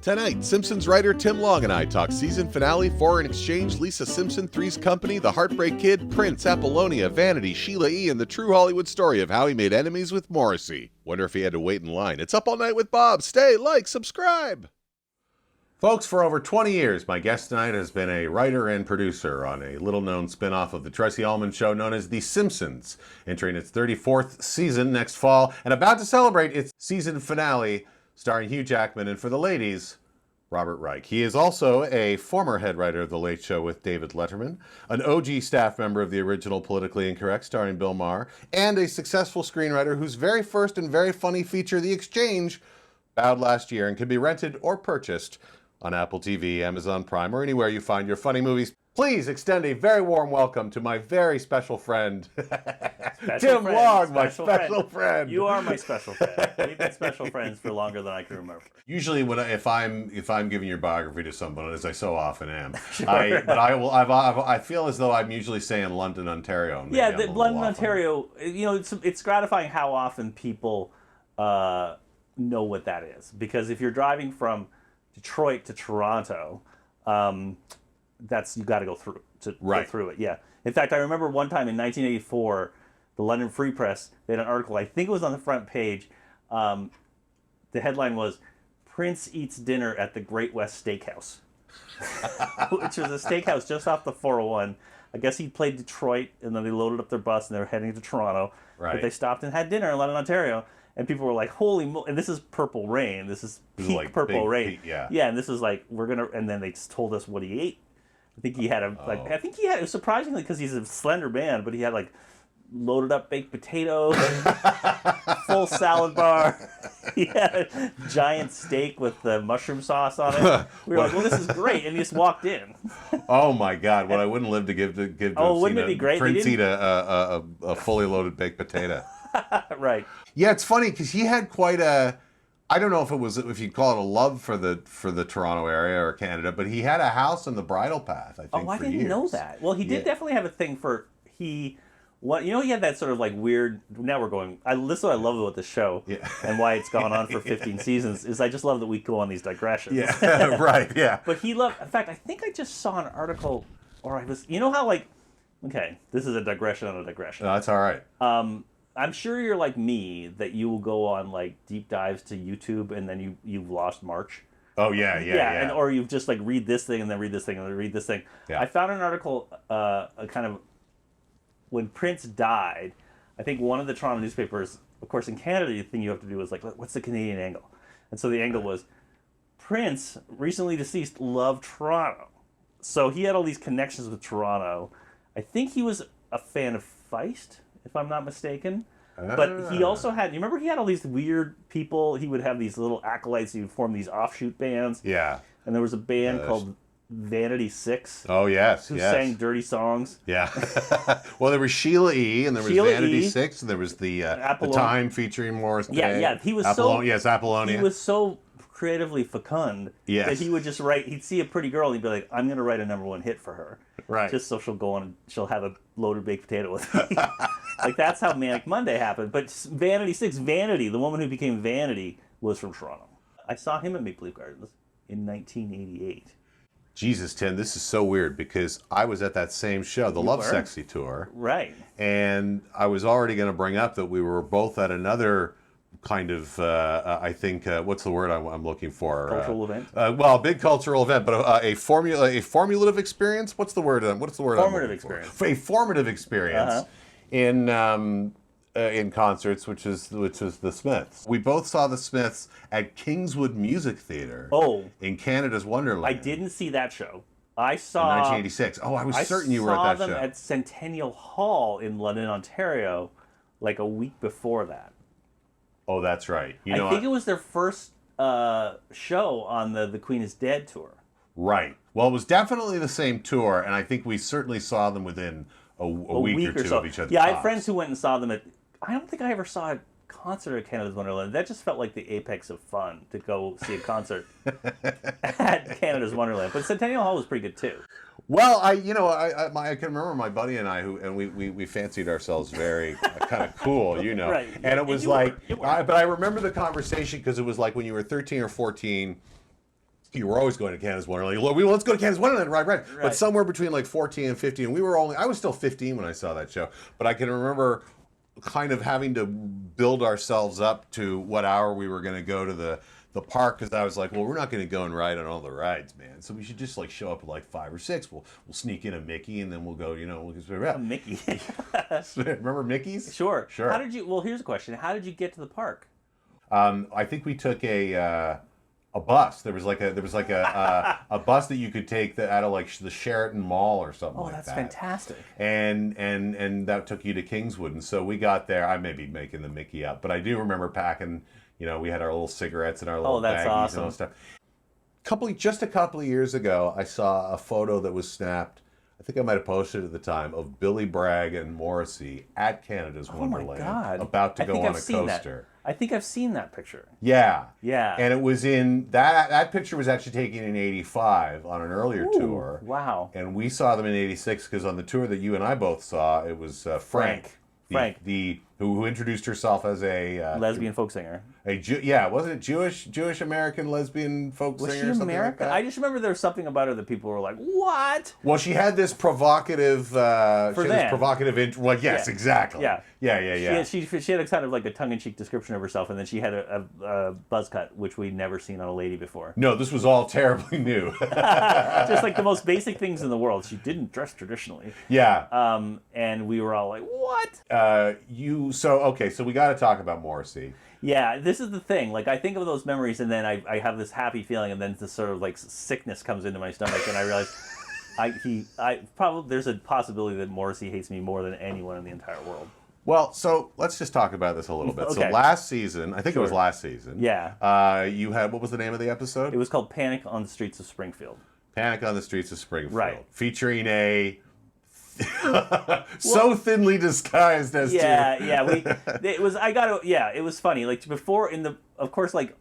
Tonight, Simpsons writer Tim Long and I talk season finale, foreign exchange, Lisa Simpson, Three's Company, The Heartbreak Kid, Prince, Apollonia, Vanity, Sheila E., and the true Hollywood story of how he made enemies with Morrissey. Wonder if he had to wait in line. It's Up All Night with Bob. Stay, like, subscribe. Folks, for over 20 years, my guest tonight has been a writer and producer on a little-known spin-off of the Tracy Ullman show known as The Simpsons, entering its 34th season next fall, and about to celebrate its season finale, starring Hugh Jackman, and for the ladies, Robert Reich. He is also a former head writer of The Late Show with David Letterman, an OG staff member of the original Politically Incorrect starring Bill Maher, and a successful screenwriter whose very first and very funny feature, The Exchange, bowed last year and can be rented or purchased on Apple TV, Amazon Prime, or anywhere you find your funny movies. Please extend a very warm welcome to my very special friend, Tim Long, my special friend. You are my special friend. We've been special friends for longer than I can remember. Usually, if I'm giving your biography to someone, as I so often am, Sure. I feel as though I'm usually saying London, Ontario. Yeah, London, Ontario. You know, it's gratifying how often people know what that is, because if you're driving from Detroit to Toronto, you got to go through go through it. Yeah. In fact, I remember one time in 1984, the London Free Press, they had an article. I think it was on the front page. The headline was "Prince eats dinner at the Great West Steakhouse," which was a steakhouse just off the 401. I guess he played Detroit, and then they loaded up their bus and they were heading to Toronto. Right. But they stopped and had dinner in London, Ontario. And people were like, "Holy moly!" And this is Purple Rain. This is peak like Purple Rain. Yeah. Yeah, and this is like and then they just told us what he ate. I think he had it was surprisingly, because he's a slender man, but he had like loaded up baked potatoes, full salad bar. He had a giant steak with the mushroom sauce on it. We were like, "Well, this is great," and he just walked in. Oh my God! What I wouldn't live to give to wouldn't it be great? Prince eat a fully loaded baked potato. Right. Yeah, it's funny because he had quite a, I don't know if you'd call it a love for the Toronto area or Canada, but he had a house in the Bridle Path, I think, I didn't know that. Well, he did definitely have a thing for, he had that sort of like weird, now we're going, this is what I love about the show, and why it's gone on for 15 seasons, is I just love that we go on these digressions. Yeah, right, yeah. But he loved, in fact, I think I just saw an article, or I was, you know how like, okay, this is a digression on a digression. No, that's all right. I'm sure you're like me, that you will go on like deep dives to YouTube and then you've lost March. Oh yeah. And or you've just like read this thing and then read this thing and then read this thing. Yeah. I found an article, kind of when Prince died. I think one of the Toronto newspapers, of course, in Canada, the thing you have to do is like, what's the Canadian angle? And so the angle was, Prince, recently deceased, loved Toronto. So he had all these connections with Toronto. I think he was a fan of Feist, if I'm not mistaken. But he also had, you remember he had all these weird people, he would have these little acolytes, he would form these offshoot bands. Yeah. And there was a band called Vanity 6. Oh, yes, who sang dirty songs. Yeah. Well, there was Sheila E., and there was Vanity 6, and there was the Time featuring Morris Day. Yeah, he was Apollonia. He was so creatively fecund that he would just write, he'd see a pretty girl, and he'd be like, I'm going to write a #1 hit for her. Right. Just so she'll go on and she'll have a loaded baked potato with me. Like, that's how Manic Monday happened. But Vanity 6, Vanity, the woman who became Vanity, was from Toronto. I saw him at Maple Leaf Gardens in 1988. Jesus, Tim, this is so weird because I was at that same show, the Love Sexy tour. Right. And I was already going to bring up that we were both at another kind of, I think, what's the word I'm looking for? Cultural event? Well, a big cultural event, but a formulative experience? What's the word? Formative experience. A formative experience in concerts, which is the Smiths. We both saw the Smiths at Kingswood Music Theatre in Canada's Wonderland. I didn't see that show. I saw... In 1986. Oh, I was certain you were at that show. I saw them at Centennial Hall in London, Ontario, like a week before that. Oh, that's right. I think it was their first show on the Queen is Dead tour. Right. Well, it was definitely the same tour, and I think we certainly saw them within a week or two so. Of each other. Yeah, I have friends who went and saw them at... I don't think I ever saw a concert at Canada's Wonderland. That just felt like the apex of fun, to go see a concert at Canada's Wonderland. But Centennial Hall was pretty good, too. Well, I can remember my buddy and I, we fancied ourselves very kind of cool, Right. And it was but I remember the conversation because it was like when you were 13 or 14, you were always going to Canada's Wonderland. Let's go to Canada's Wonderland, right. But somewhere between like 14 and 15, I was still 15 when I saw that show, but I can remember kind of having to build ourselves up to what hour we were going to go to the park, because I was like, well, we're not going to go and ride on all the rides, man. So we should just like show up at like 5 or 6. We'll sneak in a Mickey, and then we'll go, we'll just a Mickey. Remember Mickey's? Sure. Here's a question. How did you get to the park? I think we took a bus. There was like a bus that you could take out of like the Sheraton Mall or something like that. Oh, that's fantastic. And that took you to Kingswood. And so we got there. I may be making the Mickey up, but I do remember packing, we had our little cigarettes and our little baggies awesome. and all stuff. Just a couple of years ago, I saw a photo that was snapped, I think I might have posted it at the time, of Billy Bragg and Morrissey at Canada's Wonderland. Oh my God. About to go on a coaster. That. I think I've seen that picture. Yeah. Yeah. And it was in that picture was actually taken in '85 on an earlier tour. Wow. And we saw them in '86 because on the tour that you and I both saw, it was Phranc. Who introduced herself as a lesbian folk singer. Wasn't it Jewish American lesbian folk singer? Was she American? Like I just remember there was something about her that people were like, "What?" Well, she had this provocative. Yes, exactly. Yeah. She had a kind of like a tongue-in-cheek description of herself, and then she had a buzz cut, which we'd never seen on a lady before. No, this was all terribly new. Just like the most basic things in the world. She didn't dress traditionally. Yeah. And we were all like, "What?" So we got to talk about Morrissey. Yeah, this is the thing. Like, I think of those memories, and then I have this happy feeling, and then this sort of like sickness comes into my stomach, and I realize there's a possibility that Morrissey hates me more than anyone in the entire world. Well, so let's just talk about this a little bit. Okay. So last season, I think it was last season. Yeah. You had, what was the name of the episode? It was called Panic on the Streets of Springfield. Panic on the Streets of Springfield. Right. Featuring a so thinly disguised as it was funny. Like before of course, like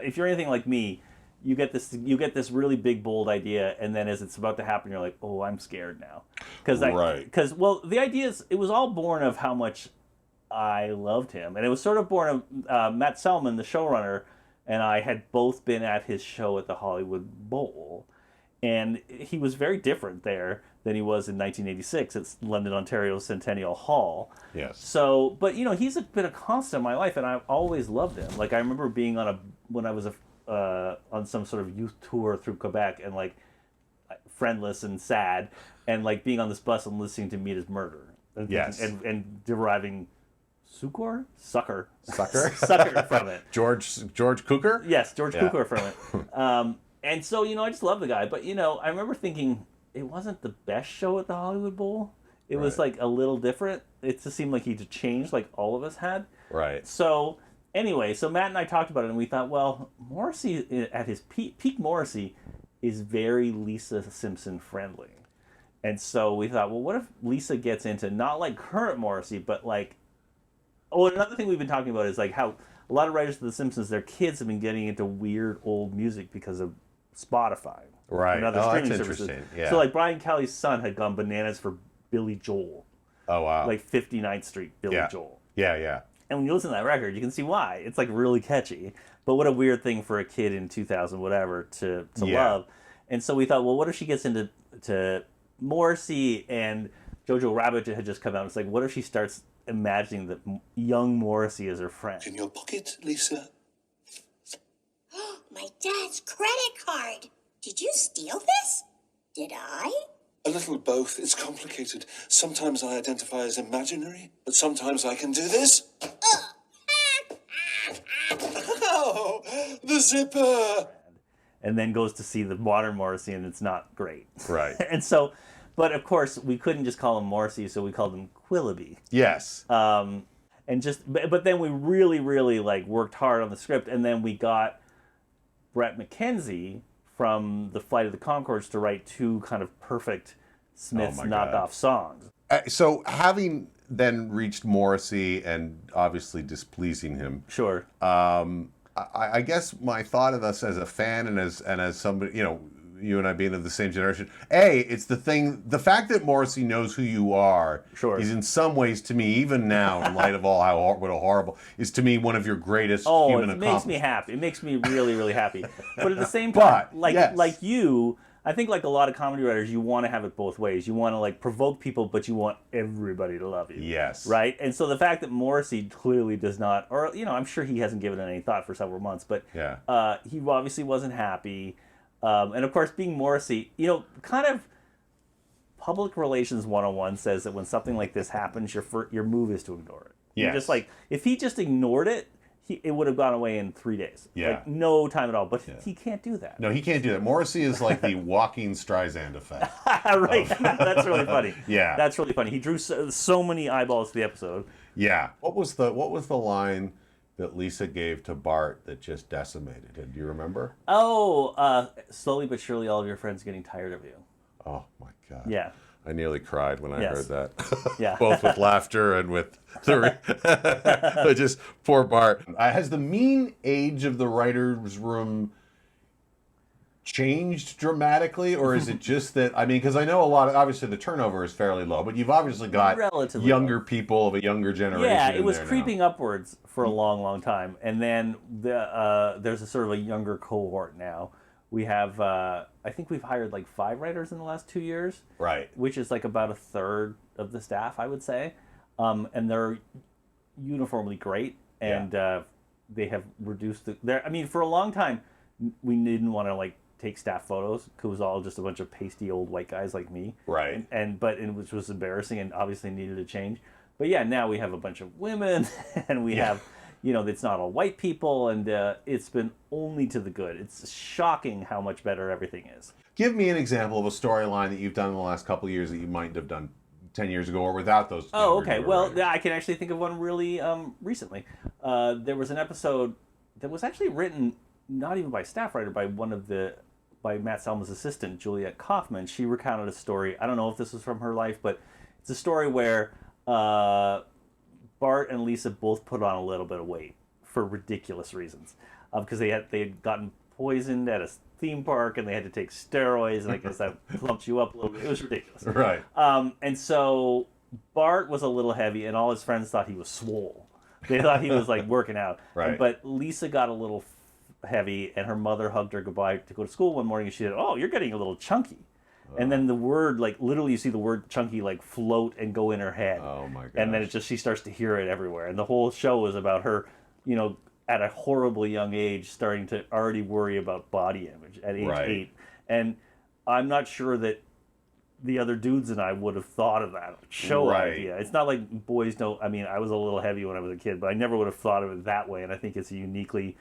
if you're anything like me, you get this really big bold idea, and then as it's about to happen, you're like, oh, I'm scared now. Because the idea is, it was all born of how much I loved him, and it was sort of born of Matt Selman, the showrunner, and I had both been at his show at the Hollywood Bowl, and he was very different there than he was in 1986 at London, Ontario's Centennial Hall. Yes. So, but he's been a constant in my life, and I've always loved him. Like I remember being when I was on some sort of youth tour through Quebec, and like friendless and sad, and like being on this bus and listening to Meet His Murder. Yes. And deriving succor from it. George Cukor? Yes, George Cukor from it. And so, I just love the guy. But, I remember thinking it wasn't the best show at the Hollywood Bowl. It was like a little different. It just seemed like he'd changed like all of us had. Right. So anyway, Matt and I talked about it, and we thought, well, Morrissey at his peak Morrissey is very Lisa Simpson friendly. And so we thought, well, what if Lisa gets into not like current Morrissey, but like, another thing we've been talking about is like how a lot of writers for The Simpsons, their kids have been getting into weird old music because of Spotify. Right. And other streaming services. Yeah. So like Brian Kelly's son had gone bananas for Billy Joel. Oh, wow. Like 59th Street, Billy Joel. Yeah. And when you listen to that record, you can see why. It's like really catchy. But what a weird thing for a kid in 2000, whatever, to love. And so we thought, well, what if she gets into Morrissey, and Jojo Rabbit had just come out. It's like, what if she starts imagining that young Morrissey is her friend? In your pocket, Lisa? My dad's credit card. Did you steal this? Did I? A little of both. It's complicated. Sometimes I identify as imaginary, but sometimes I can do this. Oh, the zipper! And then goes to see the modern Morrissey, and it's not great. Right. And so, but of course, we couldn't just call him Morrissey, so we called him Quillaby. Yes. But then we really, really like worked hard on the script, and then we got Brett McKenzie from the Flight of the Conchords to write two kind of perfect Smiths knockoff songs. So having then reached Morrissey and obviously displeasing him. Sure. I guess my thought of us as a fan and as somebody, you and I being of the same generation. The fact that Morrissey knows who you are is in some ways, to me, even now, in light of what a horrible, is to me one of your greatest human accomplishments. It makes me happy. It makes me really, really happy. But at the same time, like you, I think like a lot of comedy writers, you want to have it both ways. You want to like provoke people, but you want everybody to love you. Yes. Right? And so the fact that Morrissey clearly does not, or, I'm sure he hasn't given it any thought for several months, but he obviously wasn't happy. And of course, being Morrissey, kind of public relations 101 says that when something like this happens, your move is to ignore it. Yes. You're just like, if he just ignored it, it would have gone away in 3 days. Yeah. Like, no time at all. But he can't do that. No, he can't do that. Morrissey is like the walking Streisand effect. Right. That's really funny. Yeah. That's really funny. He drew so many eyeballs to the episode. Yeah. What was the line that Lisa gave to Bart that just decimated him? Do you remember? Slowly but surely all of your friends are getting tired of you. Oh, my God. Yeah. I nearly cried when I heard that. Yeah. Both with laughter and with just poor Bart. Has the mean age of the writer's room changed dramatically, or is it just that, because I know obviously the turnover is fairly low, but you've obviously got relatively younger low. People of a younger generation. Yeah, it was creeping upwards for a long, long time. And then there's a sort of a younger cohort now. We have, I think we've hired like 5 writers in the last 2 years. Right. Which is like about a third of the staff, I would say. And they're uniformly great. And they have reduced for a long time, we didn't want to like take staff photos because it was all just a bunch of pasty old white guys like me. Right. Which was embarrassing and obviously needed a change. But yeah, now we have a bunch of women and we have... it's not all white people, and it's been only to the good. It's shocking how much better everything is. Give me an example of a storyline that you've done in the last couple of years that you might have done 10 years ago or without those. Oh, okay. Well, I can actually think of one really recently. There was an episode that was actually written not even by staff writer, by Matt Selman's assistant, Juliet Kaufman. She recounted a story. I don't know if this was from her life, but it's a story where... Bart and Lisa both put on a little bit of weight for ridiculous reasons, because they had gotten poisoned at a theme park and they had to take steroids, and I guess that plumped you up a little bit. It was ridiculous. Right. And so Bart was a little heavy, and all his friends thought he was swole. They thought he was like working out. Right. But Lisa got a little heavy, and her mother hugged her goodbye to go to school one morning, and she said, "Oh, you're getting a little chunky." And then the word, like, literally you see the word chunky, like, float and go in her head. Oh, my gosh. And then she starts to hear it everywhere. And the whole show is about her, at a horribly young age, starting to already worry about body image at age 8. And I'm not sure that the other dudes and I would have thought of that show idea. It's not like boys don't... I was a little heavy when I was a kid, but I never would have thought of it that way. And I think it's uniquely,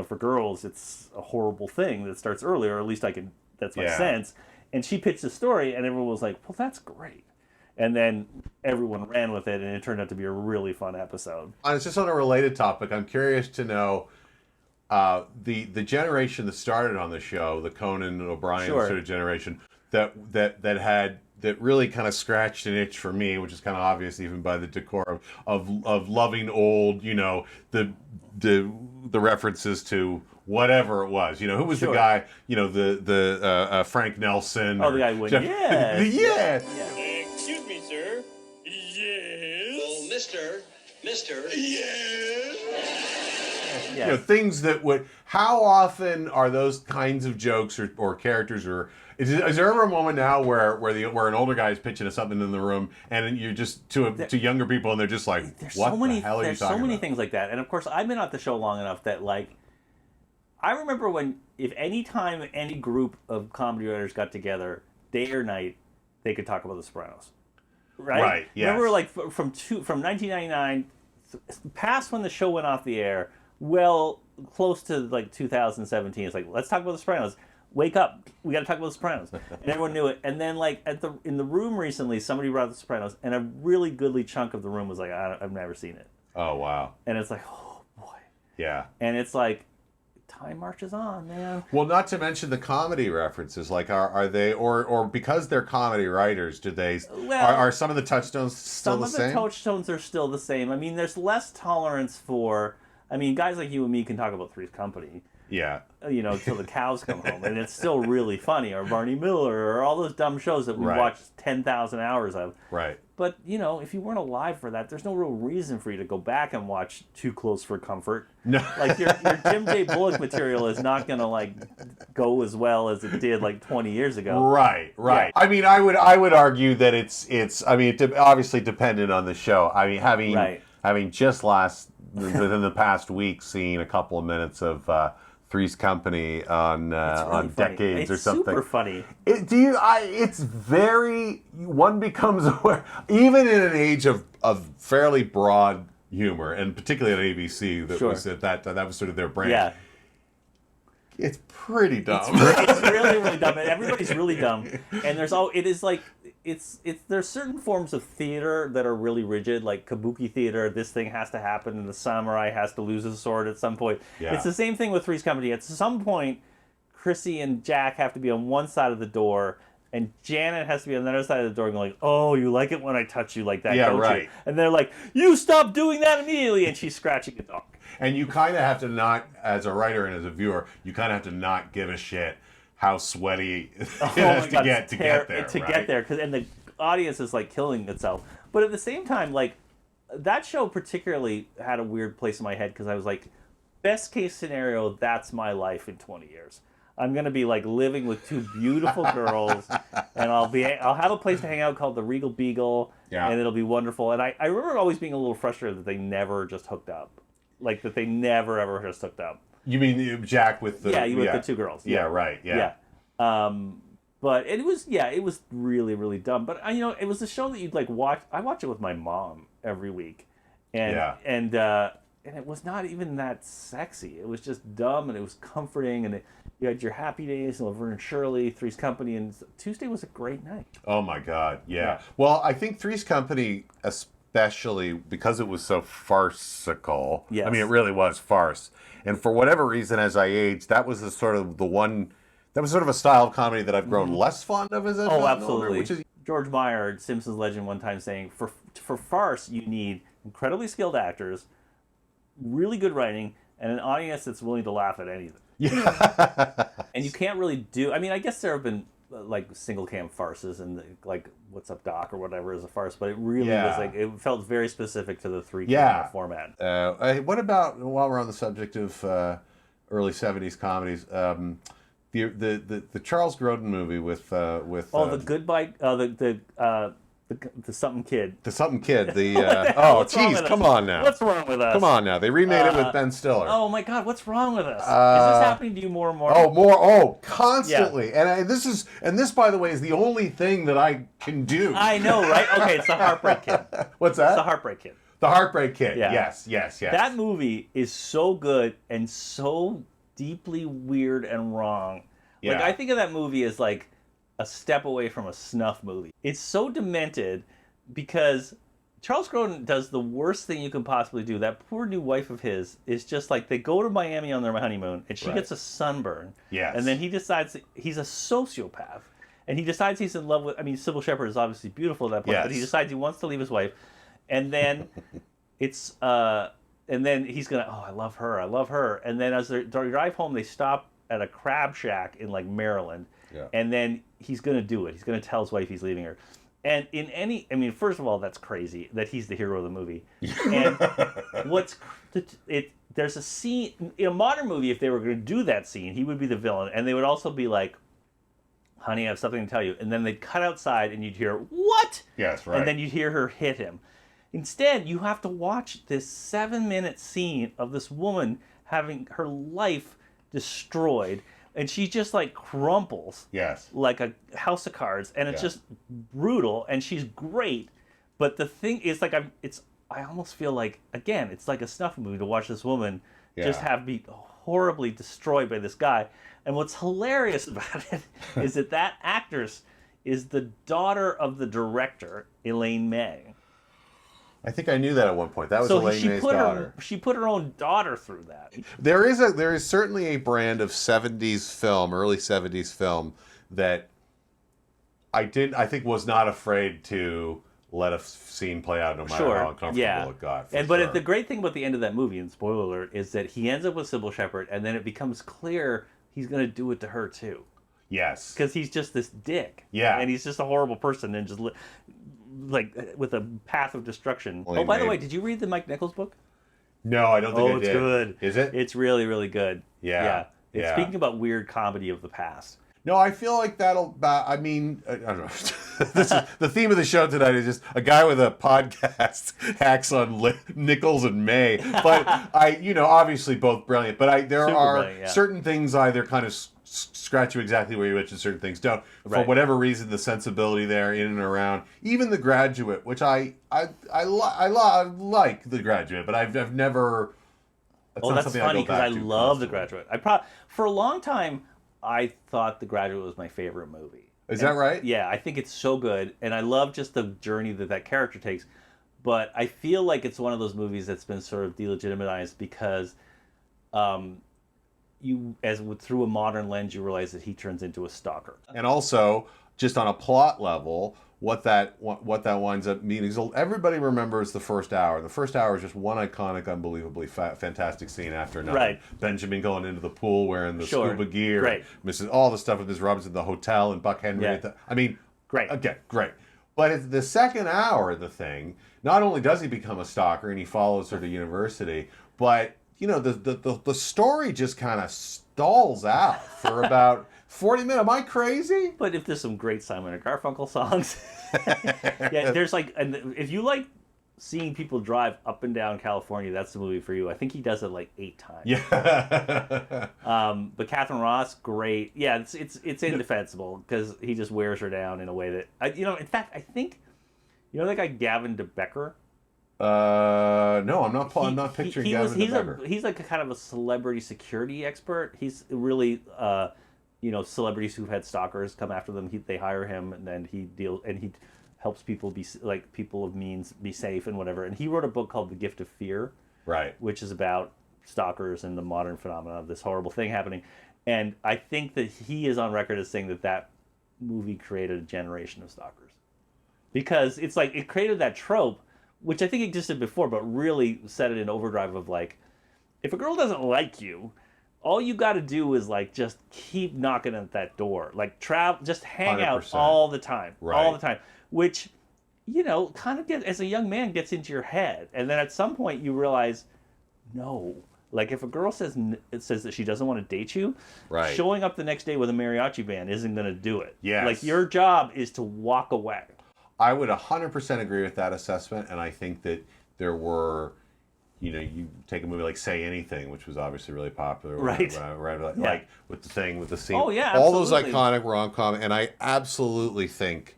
for girls, it's a horrible thing that starts earlier, or at least that's my sense. And she pitched the story, and everyone was like, well, that's great. And then everyone ran with it, and it turned out to be a really fun episode. It's just on a related topic. I'm curious to know the generation that started on the show, the Conan and O'Brien sort of generation, that really kind of scratched an itch for me, which is kind of obvious even by the decor of loving old, the references to whatever it was, who was the guy, the Frank Nelson. Oh, the guy who went, yes. Excuse me, sir. Yes. Oh, Mister. Yes. Yes. Things that would. How often are those kinds of jokes or characters, or is there ever a moment now where an older guy is pitching us something in the room and you're just to younger people and they're just like, what the hell are you talking about? There's so many things like that, and of course I've been at the show long enough that like. I remember if any time any group of comedy writers got together, day or night, they could talk about The Sopranos. Right? Yes. Remember, like, from 1999, past when the show went off the air, well, close to, like, 2017, it's like, let's talk about The Sopranos. Wake up. We got to talk about The Sopranos. And everyone knew it. And then, like, in the room recently, somebody brought The Sopranos, and a really goodly chunk of the room was like, I've never seen it. Oh, wow. And it's like, oh, boy. Yeah. And it's like, time marches on, man. Well, not to mention the comedy references. Like, are they, or because they're comedy writers, do they? Well, are some of the touchstones still the same? Some of the touchstones are still the same. There's less tolerance for. Guys like you and me can talk about Three's Company, Yeah. Till the cows come home, and it's still really funny. Or Barney Miller, or all those dumb shows that we watched 10,000 hours of. Right. But if you weren't alive for that, there's no real reason for you to go back and watch Too Close for Comfort. No. Like your Jim J. Bullock material is not gonna go as well as it did 20 years ago. Right. Yeah. I mean, I would argue that it's. I mean, obviously dependent on the show. I mean, having just within the past week seen a couple of minutes of Three's Company on Decades or something. It's super funny. It's very. One becomes aware, even in an age of fairly broad humor, and particularly at ABC, that was sort of their brand. Yeah. It's pretty dumb. It's really, really dumb. And everybody's really dumb. And there's certain forms of theater that are really rigid, like kabuki theater. This thing has to happen, and the samurai has to lose his sword at some point. Yeah. It's the same thing with Three's Company. At some point, Chrissy and Jack have to be on one side of the door, and Janet has to be on the other side of the door going "Oh, you like it when I touch you like that, don't you?" And they're like, "You stop doing that immediately!" And she's scratching a dog. And you kind of have to not, as a writer and as a viewer, you kind of have to not give a shit how sweaty it has to get there. Get there, and the audience is killing itself. But at the same time, that show particularly had a weird place in my head because I was like, best case scenario, that's my life in 20 years. I'm gonna be living with two beautiful girls, and I'll have a place to hang out called the Regal Beagle, and it'll be wonderful. And I remember always being a little frustrated that they never just hooked up. That they never ever just hooked up. You mean Jack with the with the two girls? Yeah, right. Yeah. But it was really, really dumb. But it was a show that you'd watch. I watch it with my mom every week, and it was not even that sexy. It was just dumb, and it was comforting, and you had your Happy Days and Laverne and Shirley, Three's Company, and Tuesday was a great night. Oh my God, yeah. Well, I think Three's Company, especially because it was so farcical. Yes. I mean, it really was farce. And for whatever reason, as I aged, that was a sort of a style of comedy that I've grown less fond of as I've gotten absolutely. older, which is George Meyer, Simpsons legend, one time saying, for farce, you need incredibly skilled actors, really good writing, and an audience that's willing to laugh at anything. Yeah. And you can't really do. I mean, I guess there have been single cam farces and What's Up Doc or whatever is a farce, but it really was it felt very specific to the three camera format. What about, while we're on the subject of early 70s comedies, the Charles Grodin movie with the Goodbye the Something Kid. The Something Kid. Come on now. What's wrong with us? Come on now. They remade it with Ben Stiller. Oh my God, what's wrong with us? Is this happening to you more and more? Constantly. Yeah. And this, by the way, is the only thing that I can do. I know, right? Okay, it's the Heartbreak Kid. What's that? It's the Heartbreak Kid. The Heartbreak Kid. Yeah. Yes. That movie is so good and so deeply weird and wrong. Yeah. I think of that movie as a step away from a snuff movie. It's so demented because Charles Grodin does the worst thing you can possibly do. That poor new wife of his is just they go to Miami on their honeymoon and she gets a sunburn. Yes. And then he decides he's a sociopath. And he decides he's in love with, Cybil Sheppard is obviously beautiful at that point, but he decides he wants to leave his wife. And then he's gonna, I love her. And then as they drive home, they stop at a crab shack in Maryland. Yeah. And then he's going to do it. He's going to tell his wife he's leaving her. And first of all, that's crazy that he's the hero of the movie. And there's a scene, in a modern movie, if they were going to do that scene, he would be the villain. And they would also be like, honey, I have something to tell you. And then they'd cut outside and you'd hear, what? Yes, right. And then you'd hear her hit him. Instead, you have to watch this 7-minute scene of this woman having her life destroyed. And she just crumples, like a house of cards, and it's just brutal. And she's great, but the thing is, I almost feel it's like a snuff movie to watch this woman just be horribly destroyed by this guy. And what's hilarious about it is that actress is the daughter of the director, Elaine May. I think I knew that at one point. That was Elaine May's daughter. She put her own daughter through that. There is certainly a brand of 70s film, early 70s film, that I think was not afraid to let a scene play out no matter how uncomfortable it got. But the great thing about the end of that movie, and spoiler alert, is that he ends up with Cybil Sheppard, and then it becomes clear he's going to do it to her too. Yes. Because he's just this dick. Yeah. And he's just a horrible person and just like with a path of destruction. Well, by the way, did you read the Mike Nichols book? No, I don't think I did. Oh, it's good. Is it? It's really, really good. Yeah. It's speaking about weird comedy of the past. No, I feel like that'll. I mean, I don't know. This is, the theme of the show tonight is just a guy with a podcast hacks on Nichols and May. But obviously both brilliant. But there are certain things either kind of scratch you exactly where you itch, and certain things don't. For whatever reason, the sensibility there in and around, even The Graduate, which I like The Graduate, but I've never. That's funny because I love The Graduate. For a long time, I thought The Graduate was my favorite movie. Is that right? Yeah, I think it's so good, and I love just the journey that character takes. But I feel like it's one of those movies that's been sort of delegitimized because, through a modern lens, you realize that he turns into a stalker. And also, just on a plot level, what that winds up meaning is everybody remembers the first hour. The first hour is just one iconic, unbelievably fantastic scene after another. Right. Benjamin going into the pool wearing the scuba gear, all the stuff with Ms. Robinson, the hotel, and Buck Henry. Yeah. I mean, great. Okay, great. But at the second hour of the thing, not only does he become a stalker and he follows her to university, but the story just kind of stalls out for about 40 minutes. Am I crazy? But if there's some great Simon and Garfunkel songs, there's and if you like seeing people drive up and down California, that's the movie for you. I think he does it like 8 times. Yeah. But Catherine Ross, great. Yeah, it's indefensible because he just wears her down in a way that in fact, I think that guy Gavin DeBecker. No, I'm not picturing Gavin DeBecker. He's like a kind of a celebrity security expert. He's really celebrities who've had stalkers come after them. They hire him, and then he helps people people of means be safe and whatever. And he wrote a book called The Gift of Fear, right, which is about stalkers and the modern phenomenon of this horrible thing happening. And I think that he is on record as saying that movie created a generation of stalkers because it's like it created that trope, which I think existed before, but really set it in overdrive of if a girl doesn't like you, all you got to do is just keep knocking at that door, just hang 100%. Out all the time, all the time, which, kind of as a young man gets into your head. And then at some point you realize, no, if a girl says that she doesn't want to date you, right, showing up the next day with a mariachi band isn't going to do it. Yes. Your job is to walk away. I would 100% agree with that assessment, and I think that there were, you take a movie like Say Anything, which was obviously really popular, right? Like with the scene. Oh yeah, all those iconic rom-com, and I absolutely think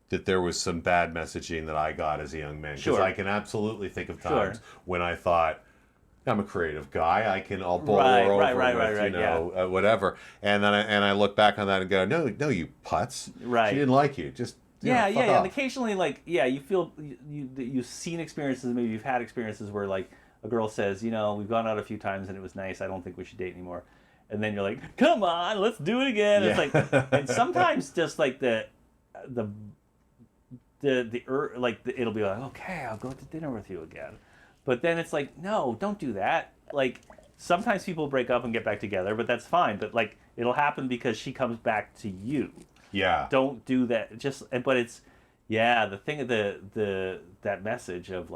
that there was some bad messaging that I got as a young man, because I can absolutely think of times when I thought, I'm a creative guy. I'll bowl her over with whatever, and then I look back on that and go, no, you putz. Right. She didn't like you. Just. Yeah. And occasionally, you feel you've seen experiences, maybe you've had experiences where a girl says, we've gone out a few times and it was nice. I don't think we should date anymore. And then you're like, come on, let's do it again. Yeah. It's and sometimes just it'll be okay, I'll go to dinner with you again. But then it's no, don't do that. Sometimes people break up and get back together, but that's fine. But it'll happen because she comes back to you. Yeah. Don't do that. But it's, the thing of that message of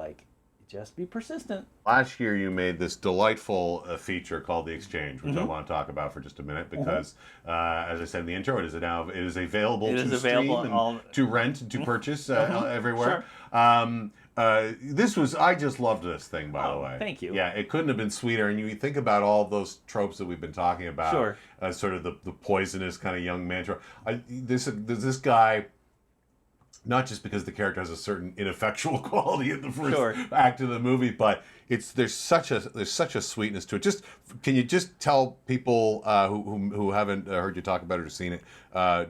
just be persistent. Last year you made this delightful feature called The Exchange, which I want to talk about for just a minute because, as I said in the intro, it is available to stream and to rent and to purchase everywhere. Sure. I just loved this thing, by the way. Thank you. Yeah, it couldn't have been sweeter. And you think about all those tropes that we've been talking about. Sure. Sort of the poisonous kind of young man trope. This guy, not just because the character has a certain ineffectual quality in the first act of the movie, but there's such a sweetness to it. Can you just tell people who haven't heard you talk about it or seen it,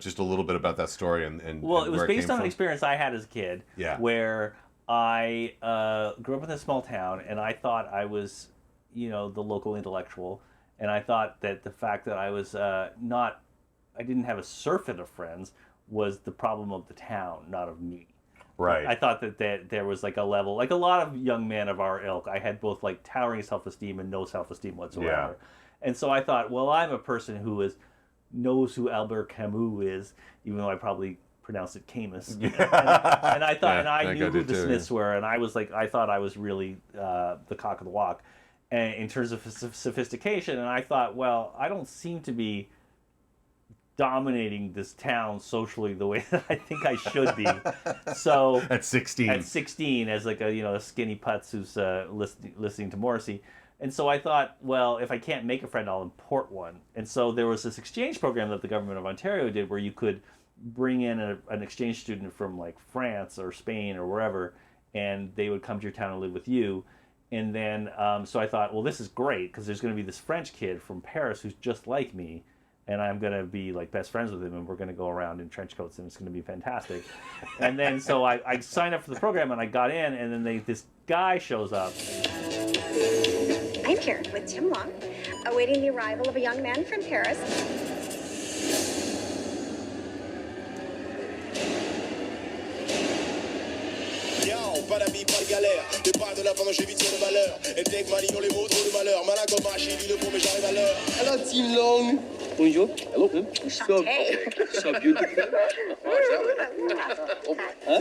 just a little bit about that story and it was based on an experience I had as a kid. Yeah. Where I grew up in a small town, and I thought I was, the local intellectual, and I thought that the fact that I was I didn't have a surfeit of friends was the problem of the town, not of me. Right. I thought that there was like a level, like a lot of young men of our ilk. I had both like towering self-esteem and no self-esteem whatsoever. Yeah. And so I thought, well, I'm a person who knows who Albert Camus is, even though I probably pronounced it Camus. And I thought, and I knew who the Smiths were, and I was like, I thought I was really the cock of the walk, and in terms of sophistication. And I thought, well, I don't seem to be dominating this town socially the way that I think I should be. So at 16, as like a skinny putz who's listening to Morrissey. And so I thought, well, if I can't make a friend, I'll import one. And so there was this exchange program that the government of Ontario did where you could bring in an exchange student from like France or Spain or wherever, and they would come to your town and live with you. And then, so I thought, well, this is great because there's going to be this French kid from Paris who's just like me, and I'm going to be like best friends with him, and we're going to go around in trench coats, and it's going to be fantastic. And then, so I signed up for the program, and I got in, and then this guy shows up. I'm here with Tim Long, awaiting the arrival of a young man from Paris. Pas d'habits, pas de galère. Des pas de la pendant j'ai vite sur de valeur. Et dès que Mali, on les mots, trop de malheur. Malin comme Archie, lui le pour, mais j'arrive à l'heure. Hello, Tim Long. Bonjour. Hello. So beautiful.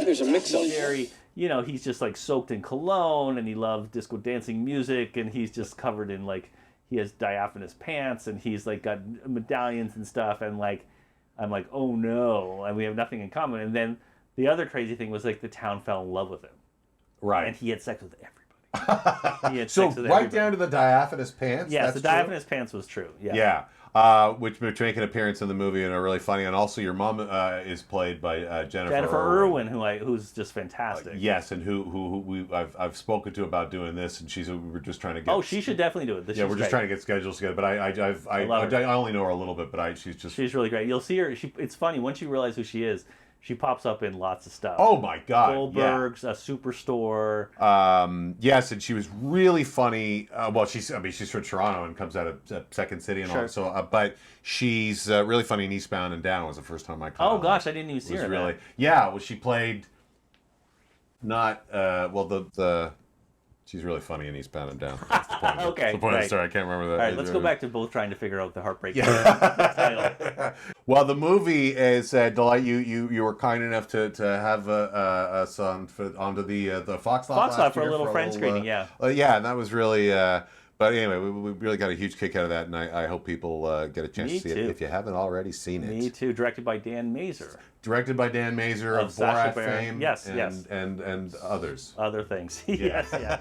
There's a mix of Jerry, he's just like soaked in cologne, and he loves disco dancing music, and he's just covered in like, he has diaphanous pants, and he's like got medallions and stuff, and like, I'm like, oh no, and we have nothing in common. And then the other crazy thing was like the town fell in love with him. Right. And he had sex with everybody. He had sex with everybody. Down to the diaphanous pants? Yes, the diaphanous pants was true. Yeah. Yeah. Which make an appearance in the movie and are really funny. And also your mom is played by Jennifer Irwin, who's just fantastic. Yes, and who I've spoken to about doing this, and we're just trying to get. Oh, she should definitely do it. We're just trying to get schedules together. But I only know her a little bit, but she's really great. You'll see her. It's funny once you realize who she is. She pops up in lots of stuff. Oh my God! Goldberg's, a Superstore. Yes, and she was really funny. She's from Toronto and comes out of Second City and all. So, but she's really funny in Eastbound and Down. Was the first time I caught. Oh gosh, I didn't even see her. Really, yeah. Well, she played not the. She's really funny in Eastbound and Down. That's the point. Okay, that's the point of the story. I can't remember that. All right, let's go back to both trying to figure out the Heartbreak Kid title. Well, the movie is Delight. You were kind enough to have a son onto the Fox Lot for a little friend screening. Yeah, and that was really. But anyway, we really got a huge kick out of that, and I hope people get a chance to see it if you haven't already seen it. Me too. Directed by Dan Mazer. Directed by Dan Mazer of Borat fame. Yes, and others. Other things. Yes, yeah.